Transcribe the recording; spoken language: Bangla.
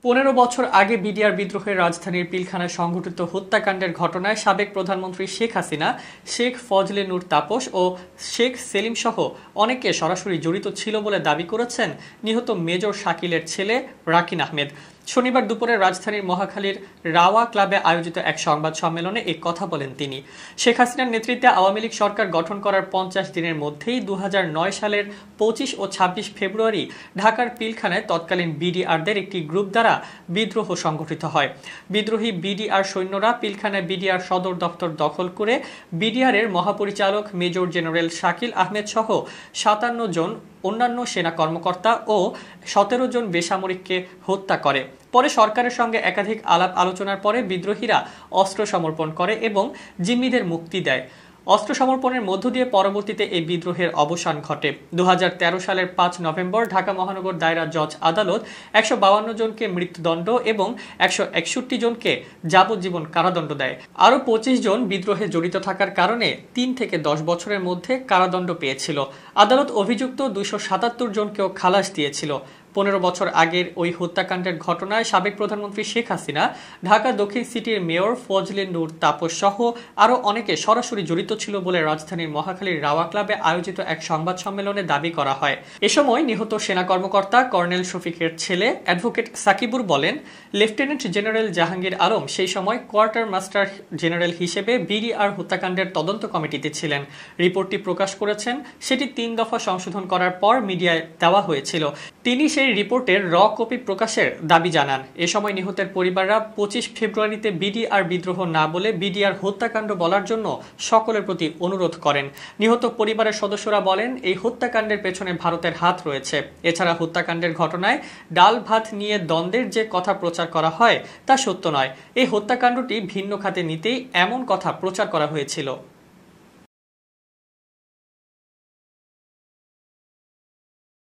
15 বছর আগে বিডিআর বিদ্রোহের রাজধানীর পিলখানায় সংঘটিত হত্যাকাণ্ডের ঘটনায় সাবেক প্রধানমন্ত্রী শেখ হাসিনা, শেখ ফজলে নূর তাপস ও শেখ সেলিম সহ অনেকে সরাসরি জড়িত ছিল বলে দাবি করেছেন নিহত মেজর শাকিলের ছেলে রাকিন আহমেদ। শনিবার দুপুরে রাজধানীর মহাখালীর রাওয়া ক্লাবে আয়োজিত এক সংবাদ সম্মেলনে এই কথা বলেন তিনি। শেখ হাসিনার নেতৃত্বে আওয়ামী লীগ সরকার গঠন করার 50 দিনের মধ্যেই 2009 সালের 25 ও 26 ফেব্রুয়ারি ঢাকার পিলখানায় তৎকালীন বিডিআরদের একটি গ্রুপ দ্বারা বিদ্রোহ সংঘটিত হয়। বিদ্রোহী বিডিআর সৈন্যরা পিলখানায় বিডিআর সদর দপ্তর দখল করে বিডিআরের মহাপরিচালক মেজর জেনারেল শাকিল আহমেদ সহ 57 জন অন্যান্য সেনা কর্মকর্তা ও 17 জন বেসামরিককে হত্যা করে। পরে সরকারের সঙ্গে একাধিক আলাপ আলোচনার পরে বিদ্রোহীরা অস্ত্র সমর্পণ করে এবং জিম্মিদের মুক্তি দেয়। অস্ত্র সমর্পণের মধ্য দিয়ে পরবর্তীতে এই বিদ্রোহের অবসান ঘটে। 2013 সালের 5 নভেম্বর ঢাকা মহানগর দায়রা জজ আদালত 152 জনকে মৃত্যুদণ্ড এবং 161 জনকে যাবজ্জীবন কারাদণ্ড দেয়। আরও 25 জন বিদ্রোহে জড়িত থাকার কারণে 3 থেকে 10 বছরের মধ্যে কারাদণ্ড পেয়েছিল। আদালত অভিযুক্ত 277 জনকেও খালাস দিয়েছিল। 15 বছর আগের ওই হত্যাকাণ্ডের ঘটনায় সাবেক প্রধানমন্ত্রী শেখ হাসিনা, ঢাকা দক্ষিণ সিটির মেয়র ফজলে নূর তাপস সহ আরও অনেকে সরাসরি জড়িত ছিল বলে রাজধানীর মহাখালীর রাওয়া ক্লাবে আয়োজিত এক সংবাদ সম্মেলনে দাবি করা হয়। এ সময় নিহত সেনা কর্মকর্তা কর্নেল শফিকের ছেলে অ্যাডভোকেট সাকিবুর বলেন, লেফটেন্যান্ট জেনারেল জাহাঙ্গীর আলম সেই সময় কোয়ার্টার মাস্টার জেনারেল হিসেবে বিডিআর হত্যাকাণ্ডের তদন্ত কমিটিতে ছিলেন। রিপোর্টটি প্রকাশ করেছেন, সেটি 3 দফা সংশোধন করার পর মিডিয়ায় দেওয়া হয়েছিল। তিনি সেই রিপোর্টের র কপি প্রকাশের দাবি জানান। এ সময় নিহতের পরিবাররা 25 ফেব্রুয়ারিতে বিডিআর বিদ্রোহ না বলে বিডিআর হত্যাকাণ্ড বলার জন্য সকলের প্রতি অনুরোধ করেন। নিহত পরিবারের সদস্যরা বলেন, এই হত্যাকাণ্ডের পেছনে ভারতের হাত রয়েছে। এছাড়া হত্যাকাণ্ডের ঘটনায় ডাল ভাত নিয়ে দ্বন্দ্বের যে কথা প্রচার করা হয় তা সত্য নয়। এই হত্যাকাণ্ডটি ভিন্ন খাতে নিতেই এমন কথা প্রচার করা হয়েছিল।